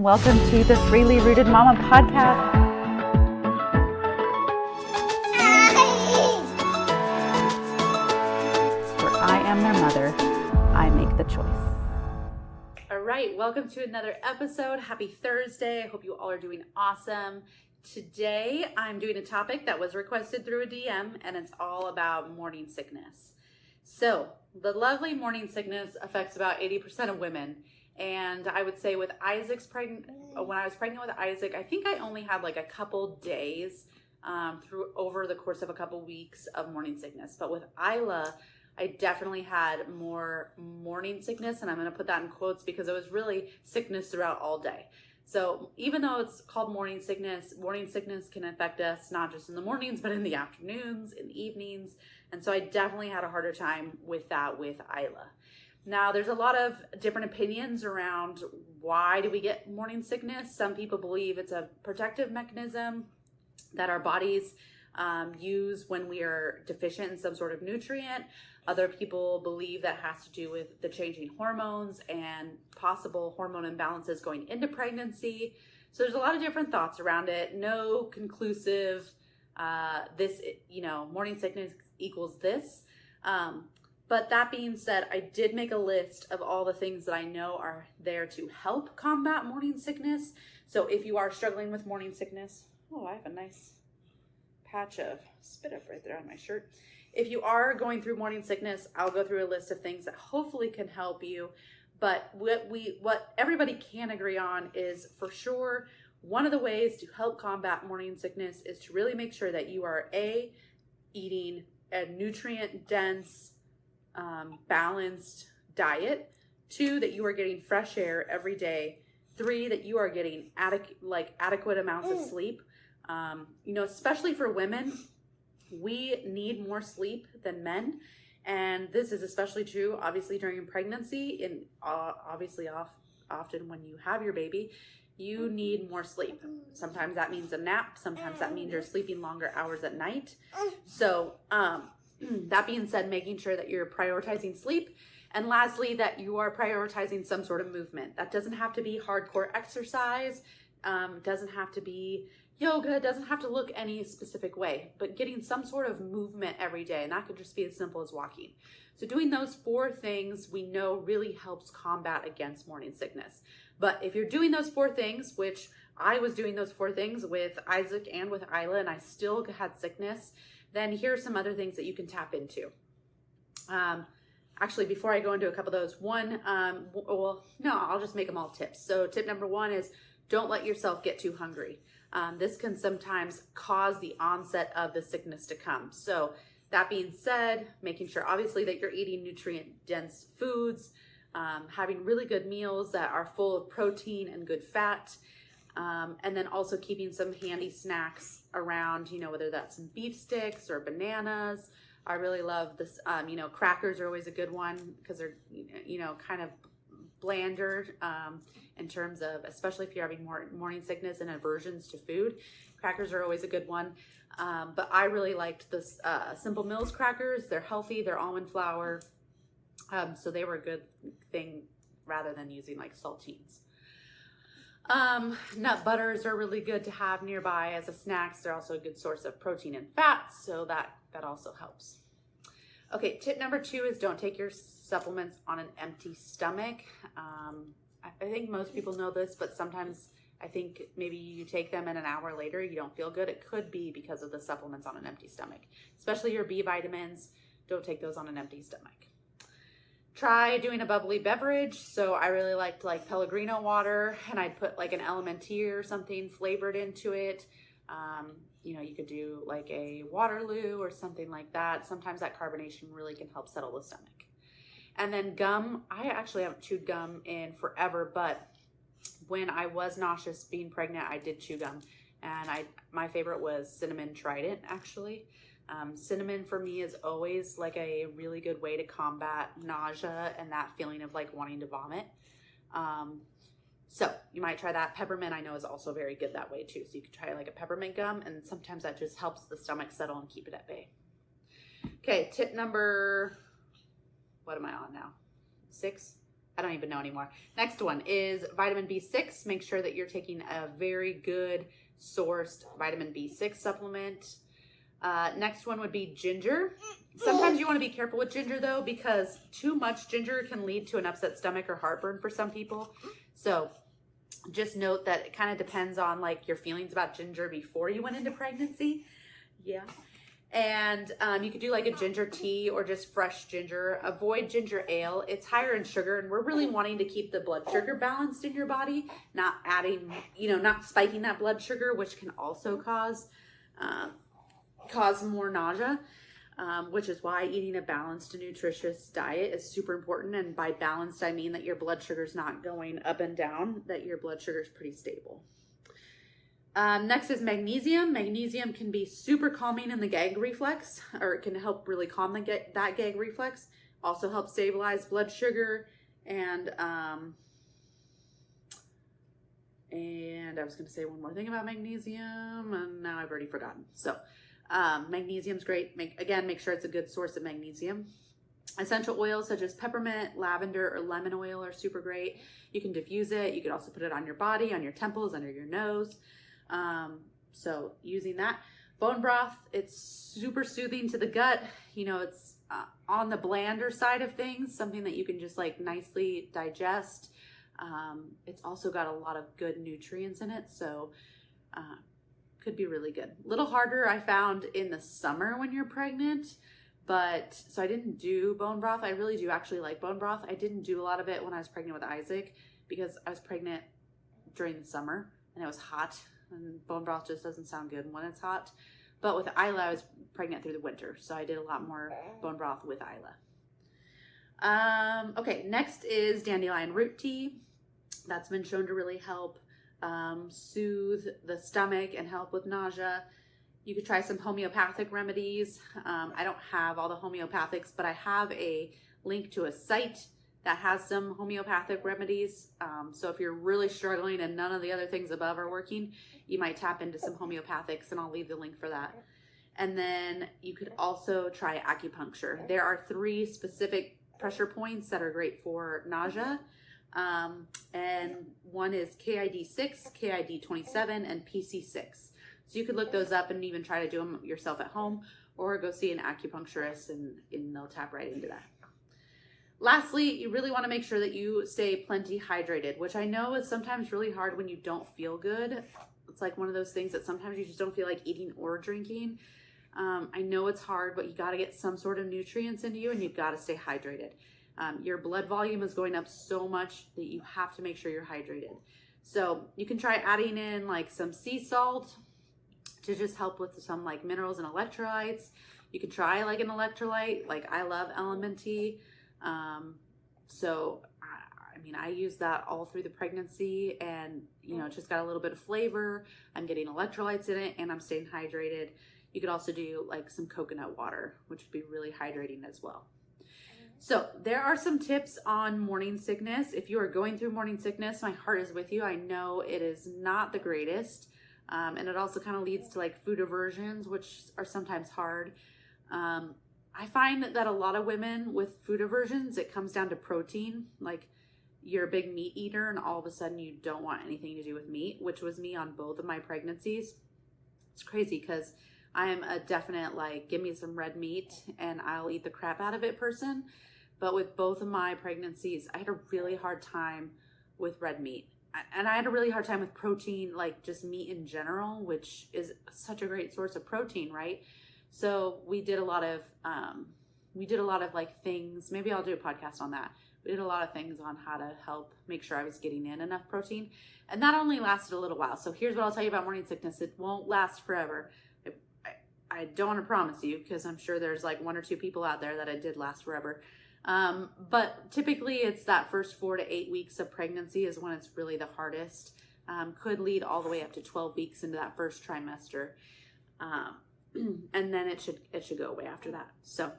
Welcome to the Freely Rooted Mama podcast. Where I am their mother, I make the choice. All right, welcome to another episode. Happy Thursday. I hope you all are doing awesome. Today, I'm doing a topic that was requested through a DM, and it's all about morning sickness. So, the lovely morning sickness affects about 80% of women. And I would say with when I was pregnant with Isaac, I think I only had like a couple days over the course of a couple weeks of morning sickness. But with Isla, I definitely had more morning sickness, and I'm going to put that in quotes because it was really sickness throughout all day. So even though it's called morning sickness can affect us not just in the mornings, but in the afternoons, in the evenings. And so I definitely had a harder time with that with Isla. Now, there's a lot of different opinions around why do we get morning sickness. Some people believe it's a protective mechanism that our bodies use when we are deficient in some sort of nutrient. Other people believe that has to do with the changing hormones and possible hormone imbalances going into pregnancy. So there's a lot of different thoughts around it. No conclusive, morning sickness equals this. But that being said, I did make a list of all the things that I know are there to help combat morning sickness. So if you are struggling with morning sickness, I have a nice patch of spit up right there on my shirt. If you are going through morning sickness, I'll go through a list of things that hopefully can help you. But what everybody can agree on is for sure, one of the ways to help combat morning sickness is to really make sure that you are eating a nutrient-dense, balanced diet. 2, that you are getting fresh air every day. 3, that you are getting adequate amounts of sleep. Especially for women, we need more sleep than men. And this is especially true, obviously, during pregnancy and often when you have your baby, you need more sleep. Sometimes that means a nap. Sometimes that means you're sleeping longer hours at night. So, that being said, making sure that you're prioritizing sleep. And lastly, that you are prioritizing some sort of movement. That doesn't have to be hardcore exercise. Doesn't have to be yoga. Doesn't have to look any specific way. But getting some sort of movement every day. And that could just be as simple as walking. So doing those 4 things we know really helps combat against morning sickness. But if you're doing those 4 things, which I was doing those 4 things with Isaac and with Isla, and I still had sickness, then here are some other things that you can tap into. Actually, before I go into a couple of those, I'll just make them all tips. So tip number 1 is don't let yourself get too hungry. This can sometimes cause the onset of the sickness to come. So that being said, making sure obviously that you're eating nutrient-dense foods, having really good meals that are full of protein and good fat, and then also keeping some handy snacks around, whether that's some beef sticks or bananas. I really love this, crackers are always a good one because they're, kind of blander in terms of, especially if you're having morning sickness and aversions to food. Crackers are always a good one. But I really liked this Simple Mills crackers. They're healthy. They're almond flour. So they were a good thing rather than using like saltines. Nut butters are really good to have nearby as a snacks. They're also a good source of protein and fat, so that also helps. Okay, tip number 2 is don't take your supplements on an empty stomach. I think most people know this, but sometimes I think maybe you take them and an hour later you don't feel good. It could be because of the supplements on an empty stomach, especially your B vitamins. Don't take those on an empty stomach. Try doing a bubbly beverage. So I really liked Pellegrino water, and I'd put like an Elementir or something flavored into it. You could do like a Waterloo or something like that. Sometimes that carbonation really can help settle the stomach. And then gum. I actually haven't chewed gum in forever, but when I was nauseous being pregnant, I did chew gum. And my favorite was cinnamon trident, actually. Cinnamon for me is always like a really good way to combat nausea and that feeling of like wanting to vomit. So you might try that. Peppermint I know is also very good that way too. So you could try like a peppermint gum, and sometimes that just helps the stomach settle and keep it at bay. Okay, tip number, what am I on now? 6? I don't even know anymore. Next one is vitamin B6. Make sure that you're taking a very good sourced vitamin B6 supplement. Next one would be ginger. Sometimes you want to be careful with ginger though, because too much ginger can lead to an upset stomach or heartburn for some people. So just note that it kind of depends on like your feelings about ginger before you went into pregnancy. Yeah. And you could do like a ginger tea or just fresh ginger. Avoid ginger ale. It's higher in sugar, and we're really wanting to keep the blood sugar balanced in your body, not adding, not spiking that blood sugar, which can also cause more nausea, which is why eating a balanced and nutritious diet is super important. And by balanced, I mean that your blood sugar is not going up and down, that your blood sugar is pretty stable. Next is magnesium. Magnesium can be super calming in the gag reflex, or it can help really calm that gag reflex. Also helps stabilize blood sugar. And I was going to say one more thing about magnesium, and now I've already forgotten. So magnesium's great. Make sure it's a good source of magnesium. Essential oils such as peppermint, lavender, or lemon oil are super great. You can diffuse it. You could also put it on your body, on your temples, under your nose. So using that. Bone broth, it's super soothing to the gut. It's on the blander side of things, something that you can just like nicely digest. It's also got a lot of good nutrients in it, so could be really good. A little harder I found in the summer when you're pregnant, so I didn't do bone broth. I really do actually like bone broth. I didn't do a lot of it when I was pregnant with Isaac because I was pregnant during the summer and it was hot, and bone broth just doesn't sound good when it's hot. But with Isla, I was pregnant through the winter, so I did a lot more bone broth with Isla. Okay, next is dandelion root tea. That's been shown to really help soothe the stomach and help with nausea. You could try some homeopathic remedies. I don't have all the homeopathics, but I have a link to a site that has some homeopathic remedies. So if you're really struggling and none of the other things above are working, you might tap into some homeopathics, and I'll leave the link for that. And then you could also try acupuncture. There are 3 specific pressure points that are great for nausea. And one is KID6, KID27, and PC6. So you could look those up and even try to do them yourself at home, or go see an acupuncturist and they'll tap right into that. Lastly, you really want to make sure that you stay plenty hydrated, which I know is sometimes really hard when you don't feel good. It's like one of those things that sometimes you just don't feel like eating or drinking. I know it's hard, but you got to get some sort of nutrients into you, and you've got to stay hydrated. Your blood volume is going up so much that you have to make sure you're hydrated. So you can try adding in like some sea salt to just help with some like minerals and electrolytes. You can try like an electrolyte, like I love Elementy. I use that all through the pregnancy, and it's just got a little bit of flavor. I'm getting electrolytes in it, and I'm staying hydrated. You could also do like some coconut water, which would be really hydrating as well. So there are some tips on morning sickness. If you are going through morning sickness, my heart is with you. I know it is not the greatest. And it also kind of leads to like food aversions, which are sometimes hard. I find that a lot of women with food aversions, it comes down to protein. Like you're a big meat eater and all of a sudden you don't want anything to do with meat, which was me on both of my pregnancies. It's crazy because I am a definite like, give me some red meat and I'll eat the crap out of it person. But with both of my pregnancies, I had a really hard time with red meat. And I had a really hard time with protein, like just meat in general, which is such a great source of protein, right? So we did a lot of like things. Maybe I'll do a podcast on that. We did a lot of things on how to help make sure I was getting in enough protein. And that only lasted a little while. So here's what I'll tell you about morning sickness. It won't last forever. I don't want to promise you, because I'm sure there's like 1 or 2 people out there that it did last forever. But typically it's that first 4 to 8 weeks of pregnancy is when it's really the hardest. Could lead all the way up to 12 weeks into that first trimester. And then it should go away after that. So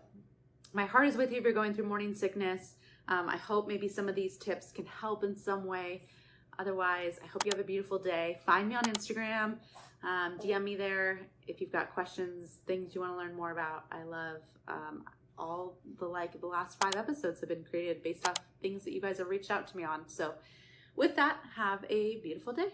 my heart is with you if you're going through morning sickness. I hope maybe some of these tips can help in some way. Otherwise, I hope you have a beautiful day. Find me on Instagram. DM me there if you've got questions, things you want to learn more about. I love all the last 5 episodes have been created based off things that you guys have reached out to me on. So with that, have a beautiful day.